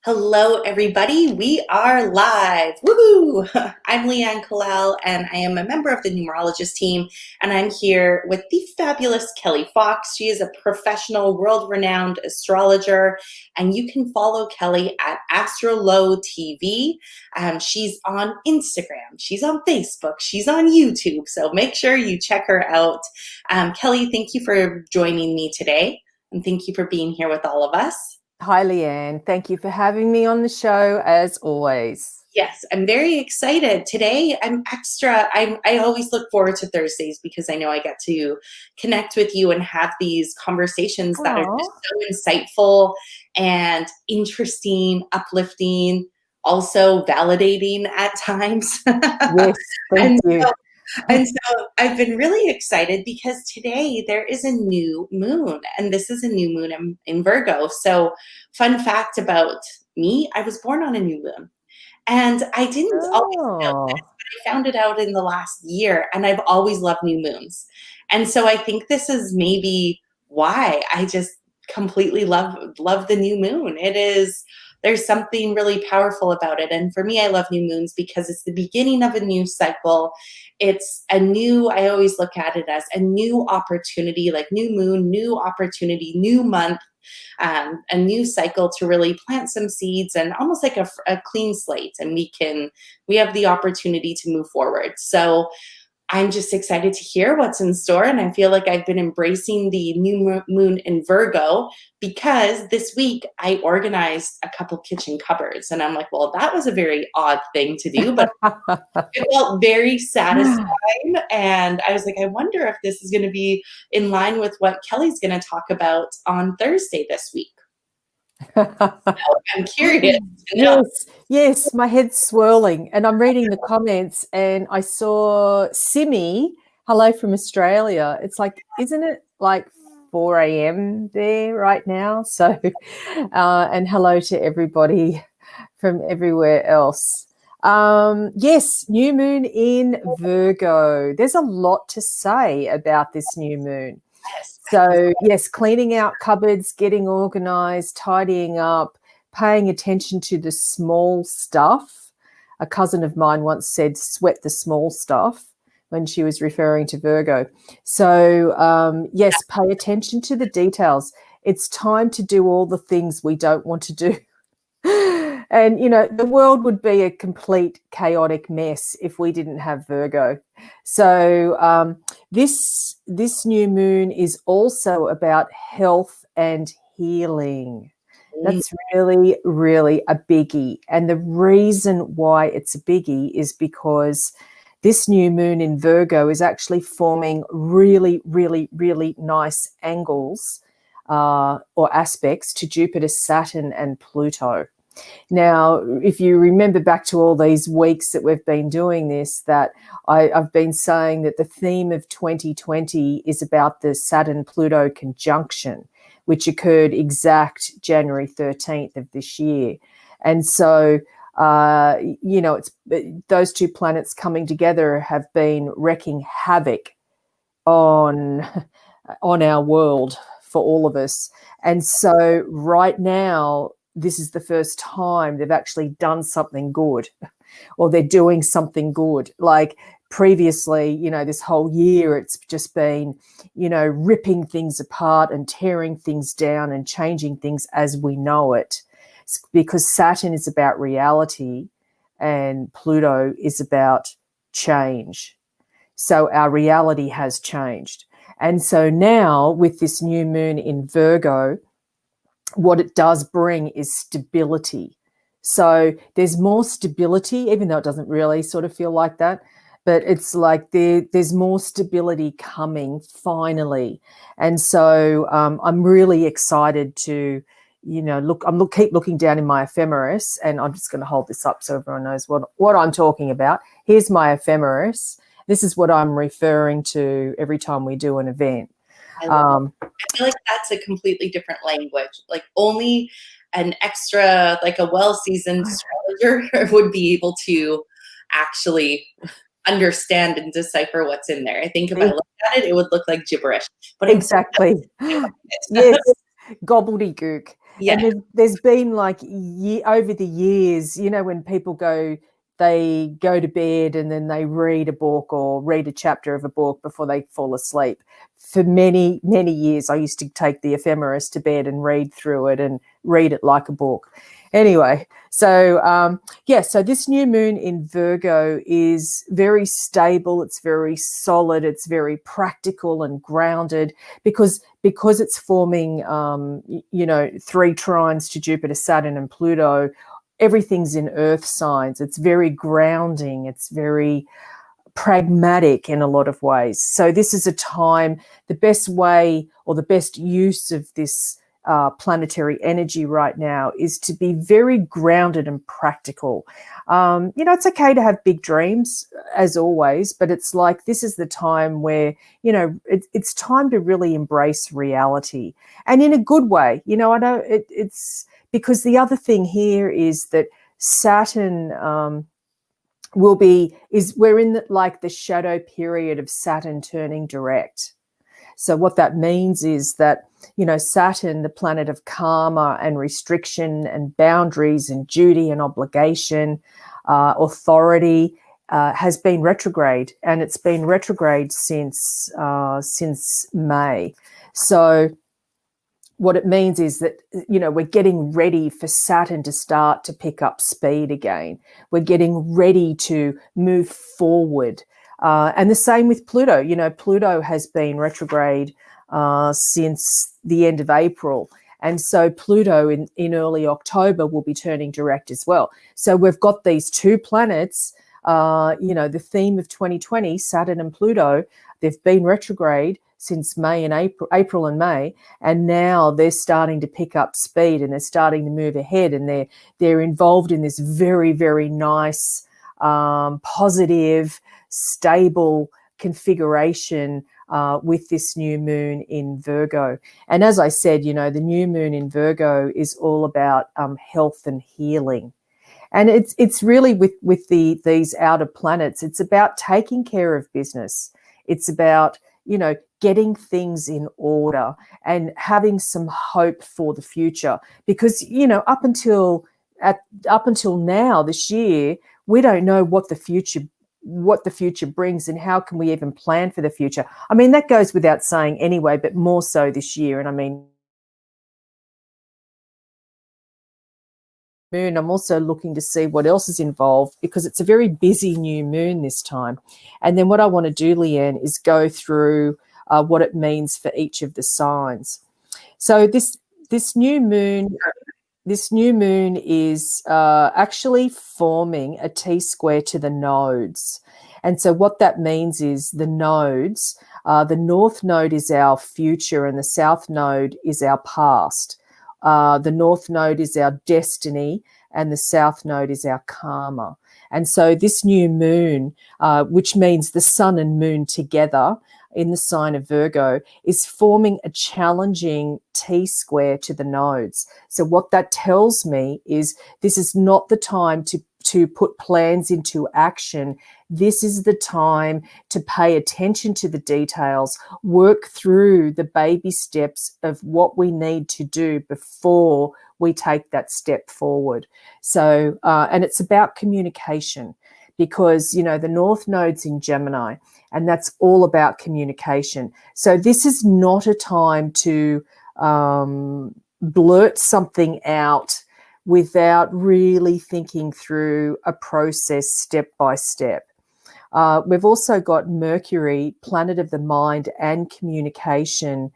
Hello, everybody. We are live. Woohoo! I'm Leanne Kalel, and I am a member of the numerologist team, and I'm here with the fabulous Kelli Fox. She is a professional, world-renowned astrologer, and you can follow Kelli at Astrologer TV. She's on Instagram, she's on Facebook, she's on YouTube, so make sure you check her out. Kelli, thank you for joining me today, and thank you for being here with all of us. Hi, Leanne. Thank you for having me on the show, as always. Yes, I'm very excited. Today, I always look forward to Thursdays because I know I get to connect with you and have these conversations that are just so insightful and interesting, uplifting, also validating at times. Yes, thank you. And so I've been really excited because today there is a new moon, and this is a new moon in Virgo. So, fun fact about me, I was born on a new moon. And I didn't always know this, but I found it out in the last year, and I've always loved new moons. And so I think this is maybe why I just completely love the new moon. There's something really powerful about it. And for me, I love new moons because it's the beginning of a new cycle. I always look at it as a new opportunity, like new moon, new opportunity, new month, a new cycle to really plant some seeds and almost like a clean slate. And we have the opportunity to move forward. So I'm just excited to hear what's in store. And I feel like I've been embracing the new moon in Virgo because this week I organized a couple kitchen cupboards. And I'm like, well, that was a very odd thing to do, but it felt very satisfying. And I was like, I wonder if this is going to be in line with what Kelli's going to talk about on Thursday this week. I'm curious to know. Yes, my head's swirling, and I'm reading the comments, and I saw Simi, hello from Australia. It's like, isn't it like 4 a.m. there right now? So, and hello to everybody from everywhere else. Yes, new moon in Virgo. There's a lot to say about this new moon. So, yes, cleaning out cupboards, getting organized, tidying up, paying attention to the small stuff. A cousin of mine once said, sweat the small stuff, when she was referring to Virgo. So, yes, pay attention to the details. It's time to do all the things we don't want to do. And, the world would be a complete chaotic mess if we didn't have Virgo. So this new moon is also about health and healing. That's really, really a biggie. And the reason why it's a biggie is because this new moon in Virgo is actually forming really, really, really nice angles or aspects to Jupiter, Saturn, and Pluto. Now, if you remember back to all these weeks that we've been doing this, that I've been saying that the theme of 2020 is about the Saturn-Pluto conjunction, which occurred January 13th of this year. And so, it's those two planets coming together have been wreaking havoc on our world for all of us. And so right now, this is the first time they've actually done something good, or they're doing something good. Like previously, this whole year, it's just been, ripping things apart and tearing things down and changing things as we know it. Because Saturn is about reality and Pluto is about change. So our reality has changed. And so now with this new moon in Virgo, what it does bring is stability. So there's more stability, even though it doesn't really sort of feel like that, but it's like there's more stability coming finally. And so I'm really excited to, keep looking down in my ephemeris, and I'm just going to hold this up so everyone knows what I'm talking about. Here's my ephemeris. This is what I'm referring to every time we do an event. I feel like that's a completely different language. Like only an extra, like a well-seasoned astrologer would be able to actually understand and decipher what's in there. I think if I looked at it, it would look like gibberish. But exactly. Yes, gobbledygook. Yeah. And there's been like over the years, when people they go to bed and then they read a book or read a chapter of a book before they fall asleep. For many, many years, I used to take the ephemeris to bed and read through it and read it like a book. Anyway, so so this new moon in Virgo is very stable. It's very solid. It's very practical and grounded because it's forming, 3 trines to Jupiter, Saturn, and Pluto. Everything's in earth signs. It's very grounding. It's very pragmatic in a lot of ways. So this is a time, the best way or the best use of this planetary energy right now is to be very grounded and practical. It's okay to have big dreams as always, but it's like this is the time where, it's time to really embrace reality, and in a good way. I know it's because the other thing here is that Saturn we're in the shadow period of Saturn turning direct. So what that means is that, Saturn, the planet of karma and restriction and boundaries and duty and obligation, authority, has been retrograde, and it's been retrograde since May. So what it means is that, we're getting ready for Saturn to start to pick up speed again. We're getting ready to move forward. And the same with Pluto. Pluto has been retrograde since the end of April. And so Pluto in early October will be turning direct as well. So we've got these 2 planets, the theme of 2020, Saturn and Pluto, they've been retrograde since April and May, and now they're starting to pick up speed and they're starting to move ahead, and they're involved in this very, very nice, positive, stable configuration with this new moon in Virgo. And as I said, the new moon in Virgo is all about health and healing. And it's really with these outer planets, it's about taking care of business. It's about, getting things in order and having some hope for the future. Because, up until now this year, we don't know what the future brings and how can we even plan for the future. I mean, that goes without saying anyway, but more so this year. And I mean, moon, I'm also looking to see what else is involved because it's a very busy new moon this time. And then what I want to do, Leanne, is go through what it means for each of the signs. So this new moon is actually forming a T-square to the nodes. And so what that means is the nodes, the north node is our future and the south node is our past. The north node is our destiny and the south node is our karma. And so this new moon, which means the sun and moon together in the sign of Virgo, is forming a challenging T-square to the nodes. So what that tells me is this is not the time to put plans into action. This is the time to pay attention to the details, work through the baby steps of what we need to do before we take that step forward. So, and it's about communication because, the North Node's in Gemini and that's all about communication. So this is not a time to blurt something out without really thinking through a process step by step. We've also got Mercury, planet of the mind and communication,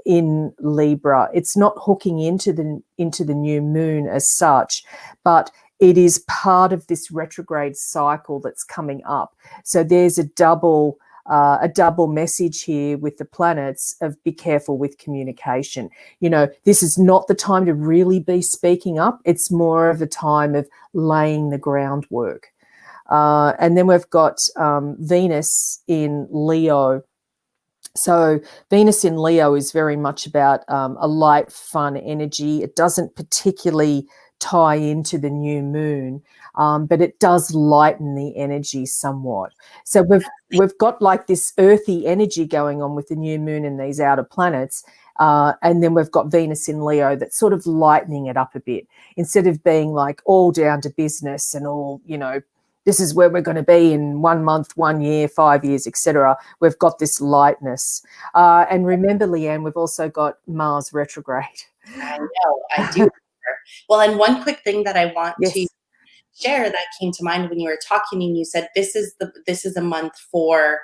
in Libra. It's not hooking into the new moon as such, but it is part of this retrograde cycle that's coming up. So there's a double message here with the planets of be careful with communication. This is not the time to really be speaking up. It's more of a time of laying the groundwork. And then we've got Venus in Leo. So Venus in Leo is very much about a light, fun energy. It doesn't particularly tie into the new moon, but it does lighten the energy somewhat. So we've got like this earthy energy going on with the new moon and these outer planets, And then we've got Venus in Leo that's sort of lightening it up a bit. Instead of being like all down to business and all, you know, this is where we're going to be in 1 month, 1 year, 5 years, etc. We've got this lightness. And remember, Leanne, we've also got Mars retrograde. I know, I do. Well, and one quick thing that I want to Yes. share that came to mind when you were talking, and you said this is a month for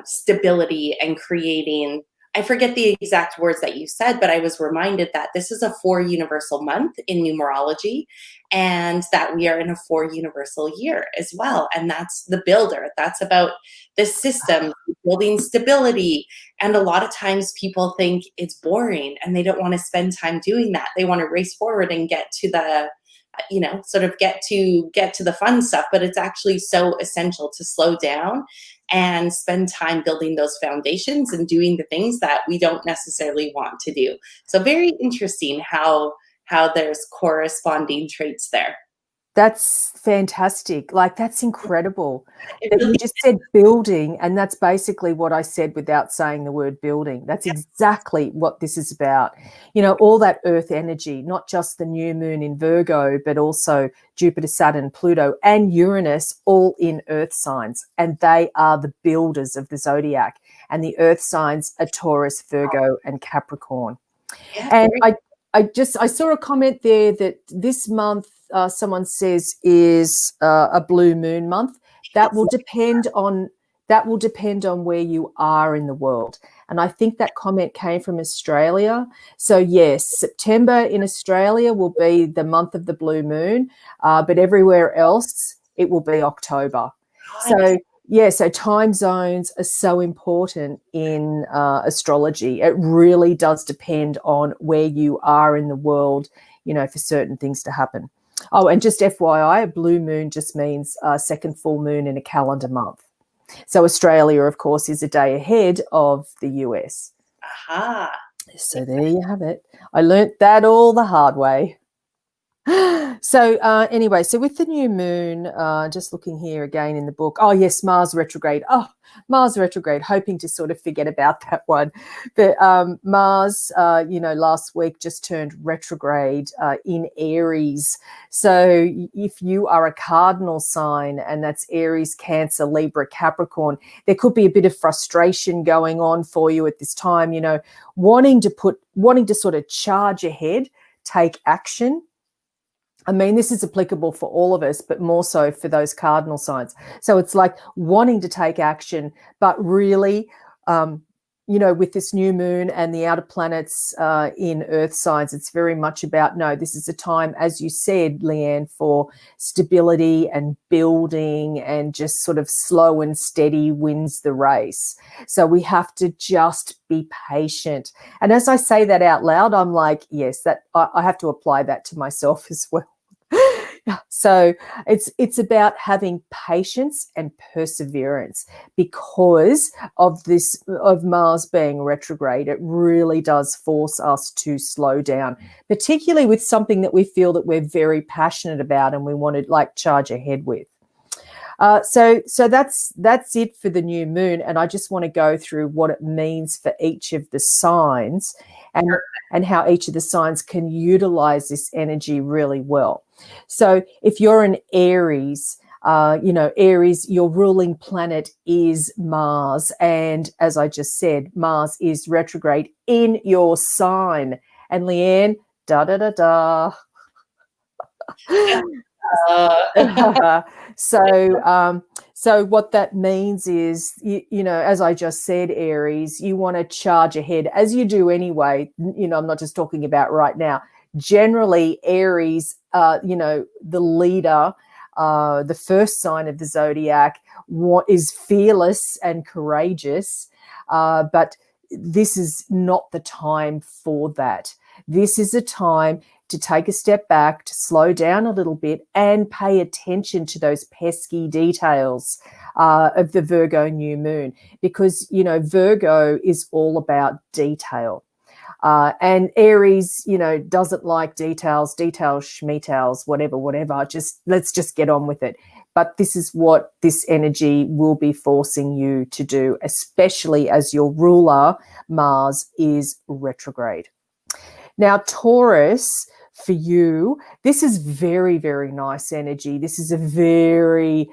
stability and creating. I forget the exact words that you said, but I was reminded that this is a 4 universal month in numerology, and that we are in a 4 universal year as well. And that's the builder. That's about the system, building stability. And a lot of times people think it's boring and they don't want to spend time doing that. They want to race forward and get to the, you know, sort of get to the fun stuff, but it's actually so essential to slow down and spend time building those foundations and doing the things that we don't necessarily want to do. So very interesting how there's corresponding traits there. That's fantastic. Like, that's incredible It that really you just said building, and that's basically what I said without saying the word building. That's exactly what this is about. You know, all that earth energy, not just the new moon in Virgo, but also Jupiter, Saturn, Pluto, and Uranus, all in earth signs. And they are the builders of the zodiac. And the earth signs are Taurus, Virgo, and Capricorn. yeah, And I saw a comment there that this month, someone says, is a blue moon month. That will depend on where you are in the world. And I think that comment came from Australia. So yes, September in Australia will be the month of the blue moon, but everywhere else it will be October. So yeah, so time zones are so important in astrology. It really does depend on where you are in the world, you know, for certain things to happen. Oh, and just FYI, a blue moon just means second full moon in a calendar month. So Australia, of course, is a day ahead of the US. Aha. So there you have it. I learnt that all the hard way. So anyway, so with the new moon, just looking here again in the book. Oh, yes, Mars retrograde. Oh, Mars retrograde, hoping to sort of forget about that one. But Mars, you know, last week just turned retrograde in Aries. So if you are a cardinal sign, and that's Aries, Cancer, Libra, Capricorn, there could be a bit of frustration going on for you at this time, you know, wanting to sort of charge ahead, take action. I mean, this is applicable for all of us, but more so for those cardinal signs. So it's like wanting to take action, but really, you know, with this new moon and the outer planets in earth signs, it's very much about, no, this is a time, as you said, Leanne, for stability and building, and just sort of slow and steady wins the race. So we have to just be patient. And as I say that out loud, I'm like, yes, that I have to apply that to myself as well. So it's about having patience and perseverance, because of Mars being retrograde. It really does force us to slow down, particularly with something that we feel that we're very passionate about and we want to like charge ahead with. So that's it for the new moon, and I just want to go through what it means for each of the signs, and how each of the signs can utilize this energy really well. So if you're an Aries, you know, Aries, your ruling planet is Mars, and as I just said, Mars is retrograde in your sign. And Leanne, da da da da. So what that means is, you know, as I just said, Aries, you want to charge ahead, as you do anyway. You know, I'm not just talking about right now. Generally, Aries, you know, the leader, the first sign of the zodiac, is fearless and courageous, but this is not the time for that. This is a time to take a step back, to slow down a little bit, and pay attention to those pesky details of the Virgo new moon, because, you know, Virgo is all about detail. And Aries, you know, doesn't like details, schmetals, whatever. Let's just get on with it. But this is what this energy will be forcing you to do, especially as your ruler, Mars, is retrograde. Now, Taurus, for you, this is very, very nice energy. This is a very,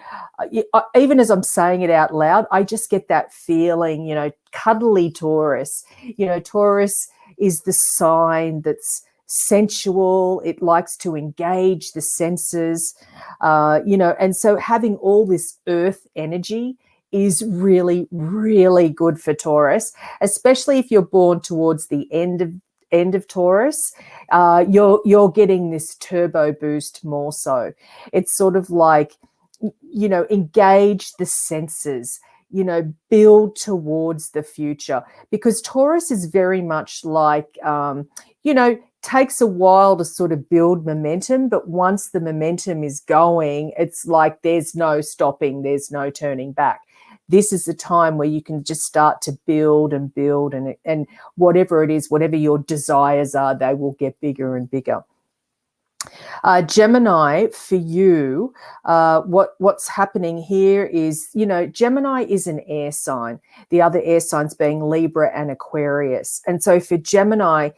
even as I'm saying it out loud, I just get that feeling, you know, cuddly Taurus. You know, Taurus is the sign that's sensual. It likes to engage the senses, you know, and so having all this earth energy is really, really good for Taurus, especially if you're born towards the end of Taurus. You're getting this turbo boost more so. It's sort of like, you know, engage the senses, you know, build towards the future, because Taurus is very much like, you know, takes a while to sort of build momentum, but once the momentum is going, it's like there's no stopping, there's no turning back. This is the time where you can just start to build and build, and whatever it is, whatever your desires are, they will get bigger and bigger. Gemini, for you, what's happening here is, you know, Gemini is an air sign, the other air signs being Libra and Aquarius. And so for Gemini,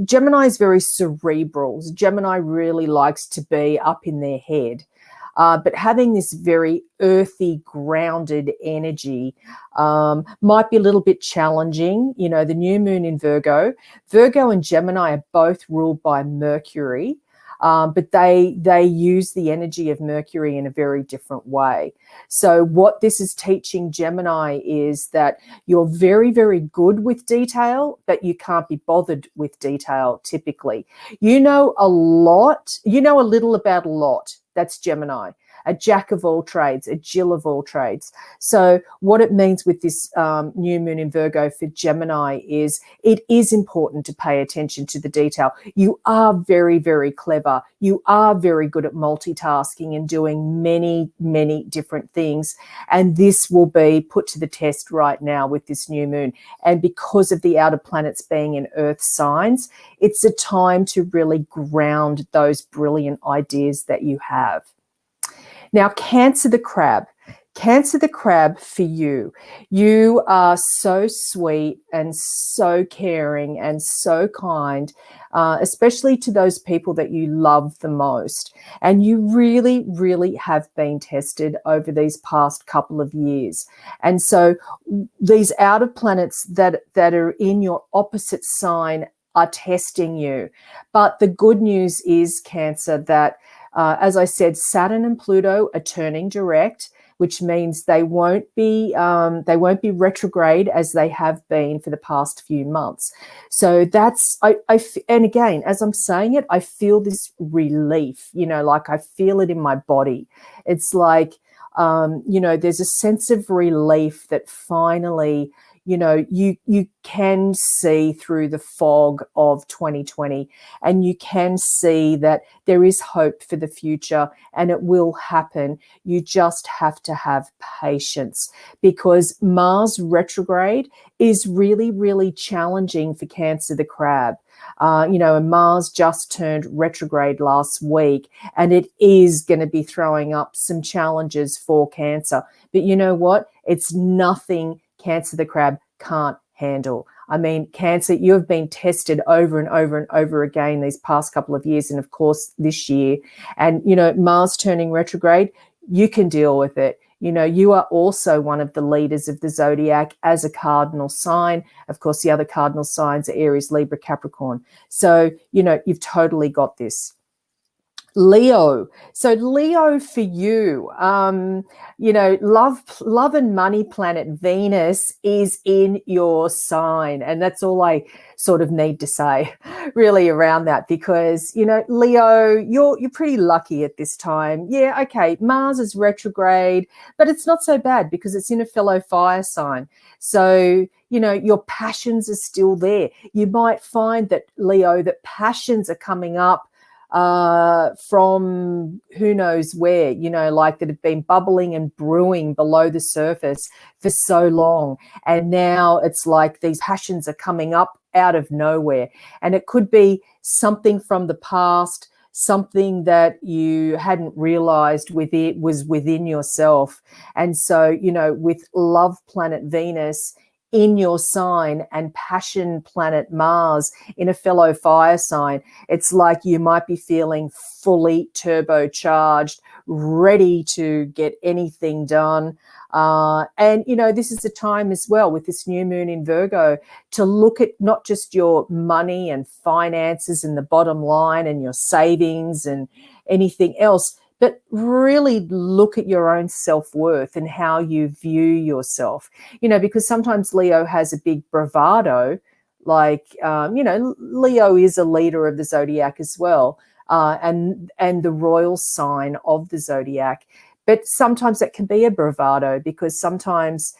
Gemini is very cerebral. Gemini really likes to be up in their head. But having this very earthy, grounded energy might be a little bit challenging. You know, the new moon in Virgo and Gemini are both ruled by Mercury, but they use the energy of Mercury in a very different way. So what this is teaching Gemini is that you're very, very good with detail, but you can't be bothered with detail typically. You know a lot, you know a little about a lot. That's Gemini, a jack of all trades, a Jill of all trades. So what it means with this new moon in Virgo for Gemini is it is important to pay attention to the detail. You are very, very clever. You are very good at multitasking and doing many, many different things. And this will be put to the test right now with this new moon. And because of the outer planets being in earth signs, it's a time to really ground those brilliant ideas that you have. Now, Cancer the Crab. Cancer the Crab, for you are so sweet and so caring and so kind, especially to those people that you love the most. And you really, really have been tested over these past couple of years. And so these outer planets that are in your opposite sign are testing you. But the good news is, Cancer, that as I said, Saturn and Pluto are turning direct, which means they won't be retrograde as they have been for the past few months. So that's and again, as I'm saying it, I feel this relief. You know, like I feel it in my body. It's like you know, there's a sense of relief that finally, you know, you can see through the fog of 2020, and you can see that there is hope for the future and it will happen. You just have to have patience, because Mars retrograde is really, really challenging for Cancer the Crab. You know, and Mars just turned retrograde last week, and it is going to be throwing up some challenges for Cancer. But you know what? It's nothing Cancer the Crab can't handle. I mean, Cancer, you have been tested over and over and over again these past couple of years, and of course this year. And, you know, Mars turning retrograde, you can deal with it. You know, you are also one of the leaders of the zodiac as a cardinal sign. Of course, the other cardinal signs are Aries, Libra, Capricorn. So, you know, you've totally got this. Leo. So Leo, for you, you know, love and money planet Venus is in your sign. And that's all I sort of need to say really around that, because, you know, Leo, you're pretty lucky at this time. Yeah, okay, Mars is retrograde, but it's not so bad because it's in a fellow fire sign. So, you know, your passions are still there. You might find that, Leo, that passions are coming up from who knows where, you know, like that have been bubbling and brewing below the surface for so long. And now it's like these passions are coming up out of nowhere. And it could be something from the past something that you hadn't realized was within yourself. And so, you know, with love planet Venus in your sign and passion planet Mars in a fellow fire sign, it's like you might be feeling fully turbocharged, ready to get anything done. And, you know, this is a time as well with this new moon in Virgo to look at not just your money and finances and the bottom line and your savings and anything else, but really look at your own self-worth and how you view yourself. You know, because sometimes Leo has a big bravado, like, you know, Leo is a leader of the zodiac as well, and the royal sign of the zodiac. But sometimes that can be a bravado, because sometimes,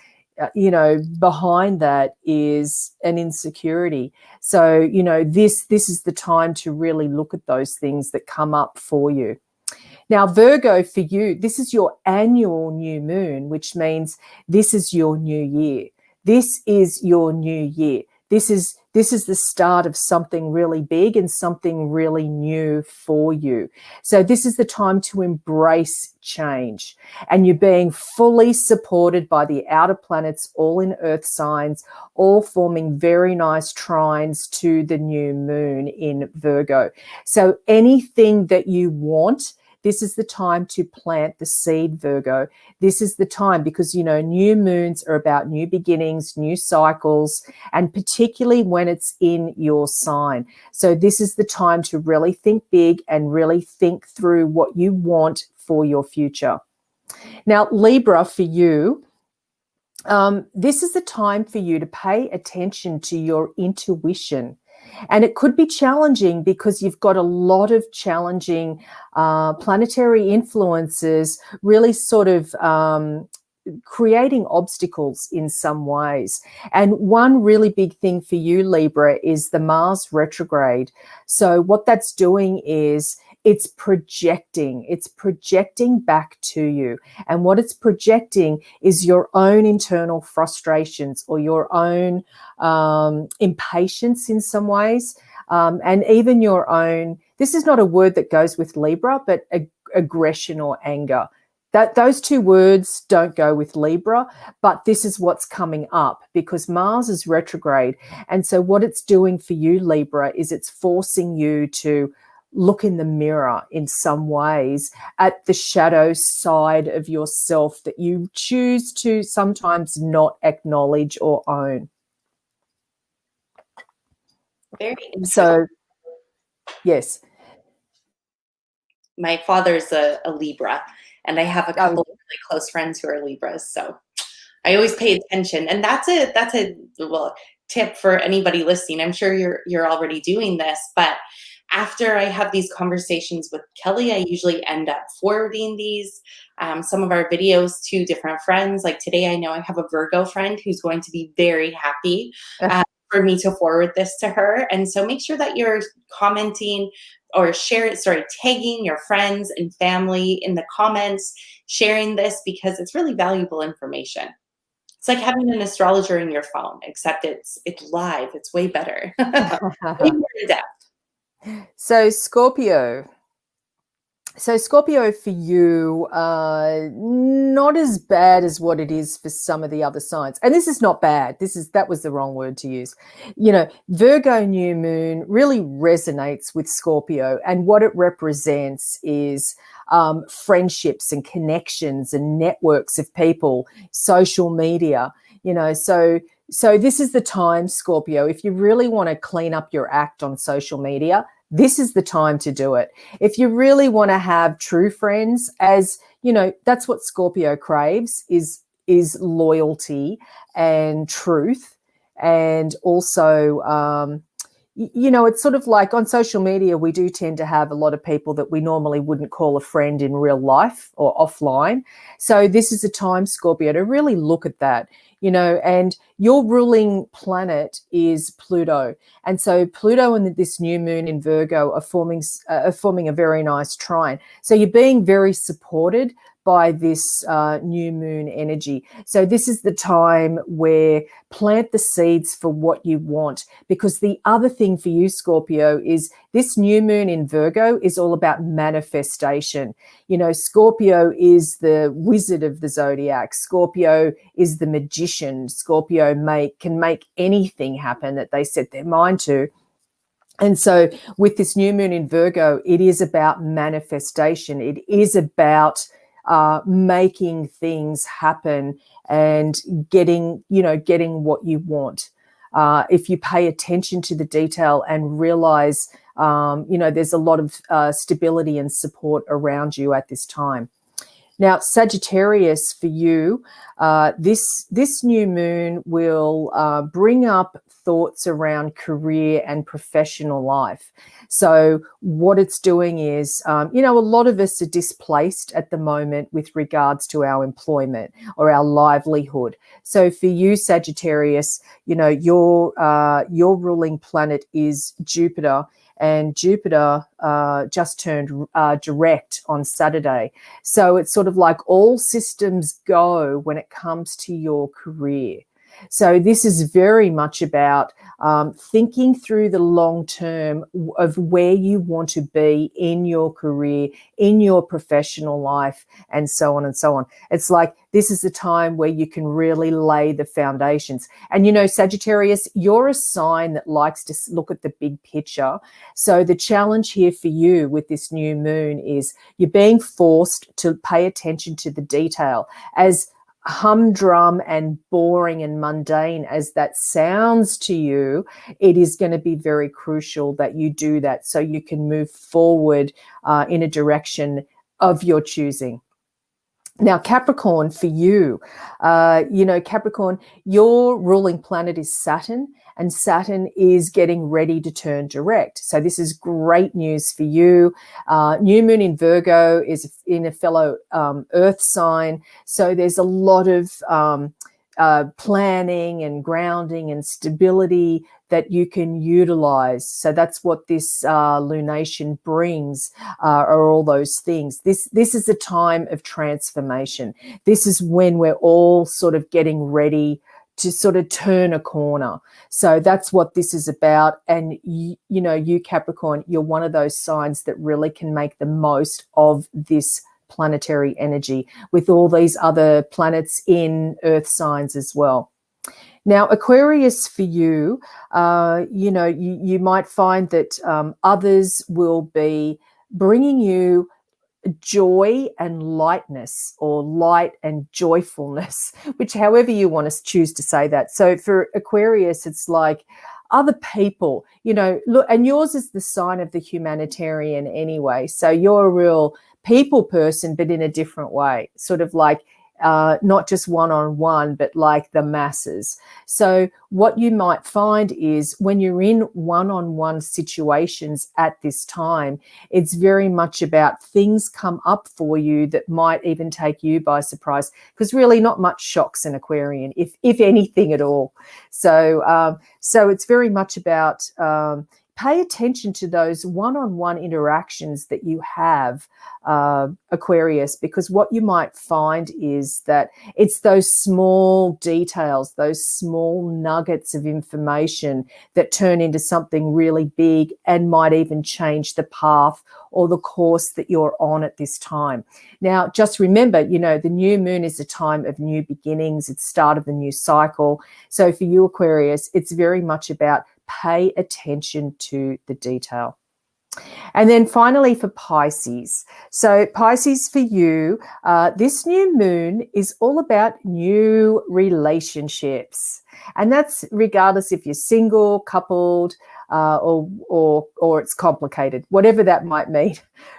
you know, behind that is an insecurity. So, you know, this is the time to really look at those things that come up for you. Now, Virgo, for you, this is your annual new moon, which means this is your new year. This is your new year. This is the start of something really big and something really new for you. So this is the time to embrace change, and you're being fully supported by the outer planets, all in earth signs, all forming very nice trines to the new moon in Virgo. So anything that you want, this is the time to plant the seed, Virgo. This is the time, because, you know, new moons are about new beginnings, new cycles, and particularly when it's in your sign. So this is the time to really think big and really think through what you want for your future. Now, Libra, for you, this is the time for you to pay attention to your intuition. And it could be challenging because you've got a lot of challenging planetary influences really sort of creating obstacles in some ways. And one really big thing for you, Libra, is the Mars retrograde. So what that's doing is it's projecting back to you. And what it's projecting is your own internal frustrations or your own impatience in some ways. And even your own, this is not a word that goes with Libra, but aggression or anger. Those two words don't go with Libra, but this is what's coming up because Mars is retrograde. And so what it's doing for you, Libra, is it's forcing you to look in the mirror in some ways at the shadow side of yourself that you choose to sometimes not acknowledge or own. Very interesting. So, yes. My father's a Libra, and I have a couple of really close friends who are Libras, so I always pay attention. And that's a well, tip for anybody listening. I'm sure you're already doing this, but after I have these conversations with Kelli, I usually end up forwarding these some of our videos to different friends. Like today, I know I have a Virgo friend who's going to be very happy for me to forward this to her. And so make sure that you're commenting or tagging your friends and family in the comments, sharing this because it's really valuable information. It's like having an astrologer in your phone, except it's live. It's way better. Way more in depth. So Scorpio for you, not as bad as what it is for some of the other signs. And this is not bad. That was the wrong word to use. You know, Virgo New Moon really resonates with Scorpio, and what it represents is friendships and connections and networks of people, social media, you know, so this is the time, Scorpio, if you really want to clean up your act on social media, this is the time to do it. If you really want to have true friends, as you know, that's what Scorpio craves is loyalty and truth. And also, you know, it's sort of like on social media, we do tend to have a lot of people that we normally wouldn't call a friend in real life or offline. So this is a time, Scorpio, to really look at that. You know, and your ruling planet is Pluto. And so Pluto and this new moon in Virgo are forming a very nice trine. So you're being very supported by this new moon energy. So this is the time where plant the seeds for what you want, because the other thing for you, Scorpio, is this new moon in Virgo is all about manifestation. You know, Scorpio is the wizard of the zodiac. Scorpio is the magician. Scorpio can make anything happen that they set their mind to. And so with this new moon in Virgo, it is about manifestation. It is about making things happen and getting what you want. If you pay attention to the detail and realize, there's a lot of stability and support around you at this time. Now, Sagittarius, for you, this new moon will bring up thoughts around career and professional life. So what it's doing is, a lot of us are displaced at the moment with regards to our employment or our livelihood. So for you, Sagittarius, your ruling planet is Jupiter, and Jupiter just turned direct on Saturday. So it's sort of like all systems go when it comes to your career. So this is very much about thinking through the long term of where you want to be in your career, in your professional life, and so on and so on. It's like this is the time where you can really lay the foundations. And, Sagittarius, you're a sign that likes to look at the big picture. So the challenge here for you with this new moon is you're being forced to pay attention to the detail. As humdrum and boring and mundane as that sounds to you, it is going to be very crucial that you do that so you can move forward in a direction of your choosing. Now, Capricorn, for you, Capricorn, your ruling planet is Saturn, and Saturn is getting ready to turn direct. So this is great news for you. New moon in Virgo is in a fellow earth sign. So there's a lot of planning and grounding and stability that you can utilize. So that's what this lunation brings, are all those things. This is a time of transformation. This is when we're all sort of getting ready to sort of turn a corner. So that's what this is about. And you Capricorn, you're one of those signs that really can make the most of this planetary energy with all these other planets in earth signs as well. Now, Aquarius, for you, you might find that others will be bringing you joy and lightness, or light and joyfulness, which however you want to choose to say that. So for Aquarius, it's like other people, look, and yours is the sign of the humanitarian anyway. So you're a real people person, but in a different way, sort of like not just one-on-one, but like the masses. So what you might find is when you're in one-on-one situations at this time, it's very much about things come up for you that might even take you by surprise, because really not much shocks an Aquarian, if anything at all. So it's very much about pay attention to those one-on-one interactions that you have, Aquarius, because what you might find is that it's those small details, those small nuggets of information that turn into something really big and might even change the path or the course that you're on at this time. Now, just remember, the new moon is a time of new beginnings. It's start of the new cycle. So for you, Aquarius, it's very much about pay attention to the detail. And then finally for Pisces. So Pisces, for you, this new moon is all about new relationships. And that's regardless if you're single, coupled, or it's complicated, whatever that might mean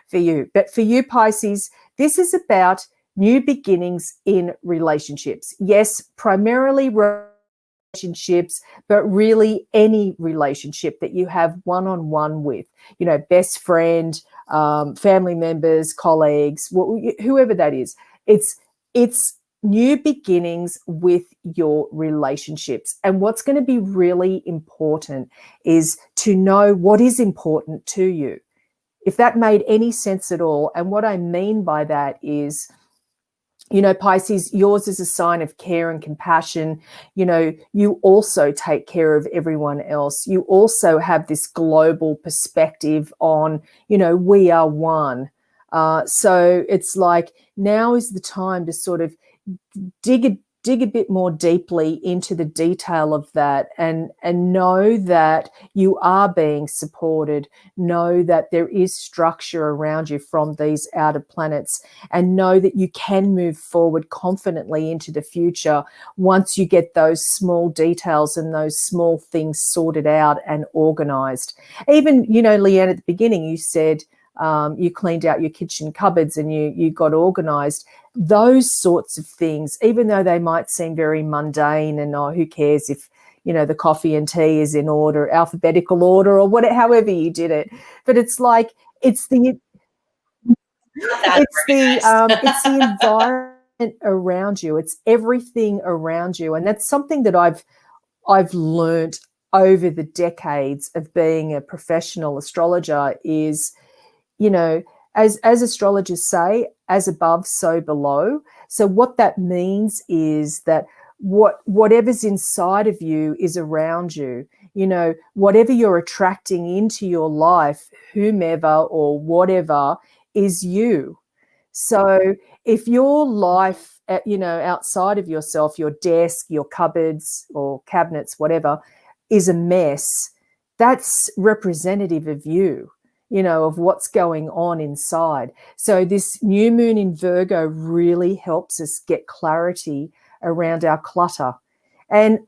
for you. But for you, Pisces, this is about new beginnings in relationships. Yes, primarily relationships, but really any relationship that you have one-on-one with, best friend, family members, colleagues, whoever that is. It's new beginnings with your relationships. And what's going to be really important is to know what is important to you, if that made any sense at all. And what I mean by that is You know, Pisces, yours is a sign of care and compassion. You know, you also take care of everyone else. You also have this global perspective on, you know, we are one. So it's like now is the time to sort of dig a bit more deeply into the detail of that, and know that you are being supported, know that there is structure around you from these outer planets, and know that you can move forward confidently into the future once you get those small details and those small things sorted out and organized. Even, you know, Leanne, at the beginning you said you cleaned out your kitchen cupboards and you got organized. Those sorts of things, even though they might seem very mundane and, oh, who cares if, you know, the coffee and tea is in order, alphabetical order, or whatever, however you did it. But it's like it's the Not that it's the organized. environment around you. It's everything around you, and that's something that I've learned over the decades of being a professional astrologer. Is, you know, as astrologers say, as above, so below. So what that means is that whatever's inside of you is around you. You know, whatever you're attracting into your life, whomever or whatever, is you. So if your life, you know, outside of yourself, your desk, your cupboards or cabinets, whatever, is a mess, that's representative of you, you know, of what's going on inside. So this new moon in Virgo really helps us get clarity around our clutter. And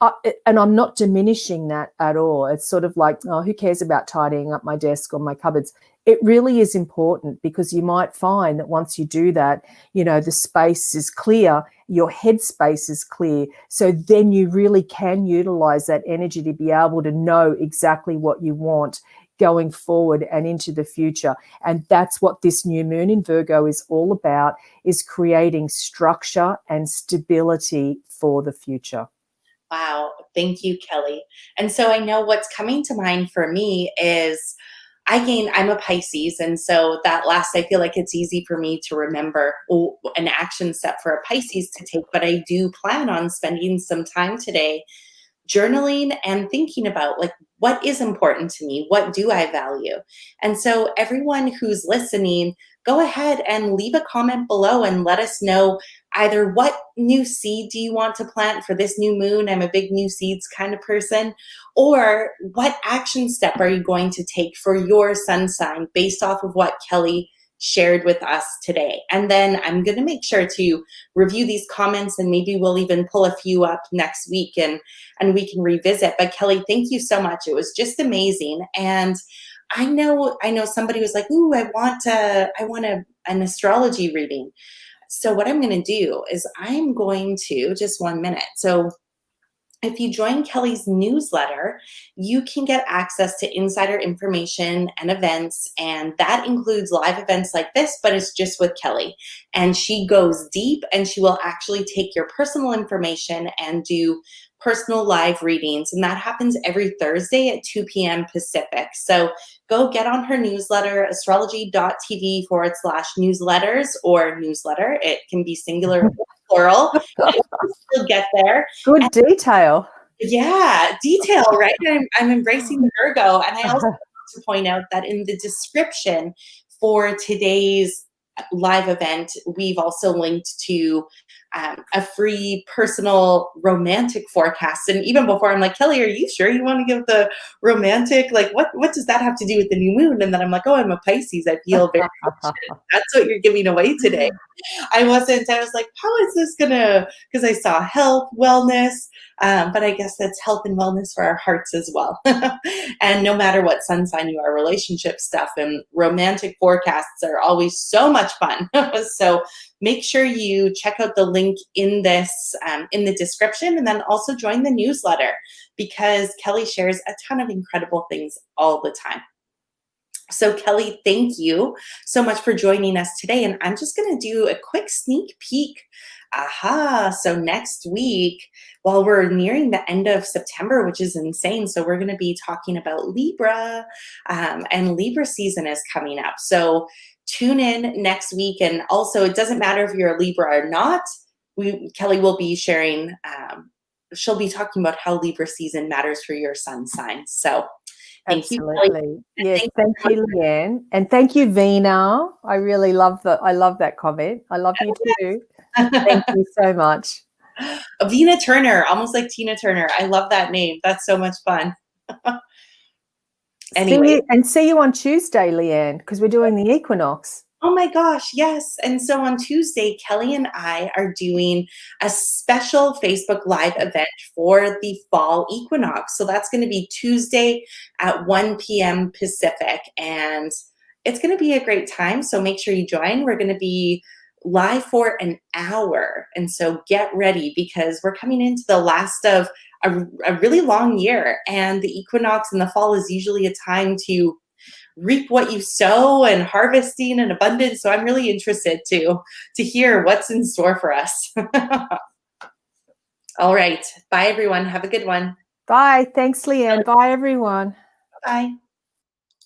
I'm not diminishing that at all. It's sort of like, oh, who cares about tidying up my desk or my cupboards? It really is important, because you might find that once you do that, you know, the space is clear, your head space is clear. So then you really can utilize that energy to be able to know exactly what you want going forward and into the future. And that's what this new moon in Virgo is all about, is creating structure and stability for the future. Wow. Thank you, Kelly. And so I know what's coming to mind for me is I'm a Pisces. And so that last, I feel like it's easy for me to remember an action step for a Pisces to take, but I do plan on spending some time today journaling and thinking about, like, what is important to me? What do I value? And so everyone who's listening, go ahead and leave a comment below and let us know either what new seed do you want to plant for this new moon? I'm a big new seeds kind of person. Or what action step are you going to take for your sun sign based off of what Kelli shared with us today? And then I'm going to make sure to review these comments, and maybe we'll even pull a few up next week and we can revisit. But Kelli, thank you so much. It was just amazing. And I know somebody was like, ooh, I want an astrology reading. So what I'm going to do is I'm going to, just 1 minute. So if you join Kelli's newsletter, you can get access to insider information and events. And that includes live events like this, but it's just with Kelli. And she goes deep, and she will actually take your personal information and do personal live readings. And that happens every Thursday at 2 p.m. Pacific. So go get on her newsletter, astrology.tv/newsletters, or newsletter. It can be singular or plural. You'll get there. Good detail. Yeah, detail, right? I'm embracing the Virgo. And I also want to point out that in the description for today's live event, we've also linked to a free personal romantic forecast. And even before, I'm like, Kelli, are you sure you want to give the romantic? Like, what does that have to do with the new moon? And then I'm like, oh, I'm a Pisces. I feel very fortunate. That's what you're giving away today. I was like, how is this gonna, because I saw health, wellness, but I guess that's health and wellness for our hearts as well. And no matter what sun sign you are, relationship stuff and romantic forecasts are always so much fun. So make sure you check out the link in this, in the description, and then also join the newsletter, because Kelli shares a ton of incredible things all the time. So Kelli, thank you so much for joining us today. And I'm just going to do a quick sneak peek Aha. So next week, while we're nearing the end of September, which is insane. So we're going to be talking about Libra, and Libra season is coming up. So tune in next week. And also, it doesn't matter if you're a Libra or not. Kelli will be sharing, she'll be talking about how Libra season matters for your sun sign. So thank you, Kelli. Absolutely. Yes, Thank thank you. you, Leanne. And thank you, Vina. I really love that comment. I love you too. Thank you so much. Avina Turner, almost like Tina Turner. I love that name. That's so much fun. Anyway. See you on Tuesday, Leanne, because we're doing the equinox. Oh my gosh, yes. And so on Tuesday, Kelli and I are doing a special Facebook Live event for the fall equinox. So that's going to be Tuesday at 1 p.m. Pacific. And it's going to be a great time. So make sure you join. We're going to be live for an hour. And so get ready because we're coming into the last of a really long year. And the equinox in the fall is usually a time to reap what you sow and harvesting in abundance. So I'm really interested to hear what's in store for us. All right. Bye, everyone. Have a good one. Bye. Thanks, Leanne. Bye, everyone. Bye.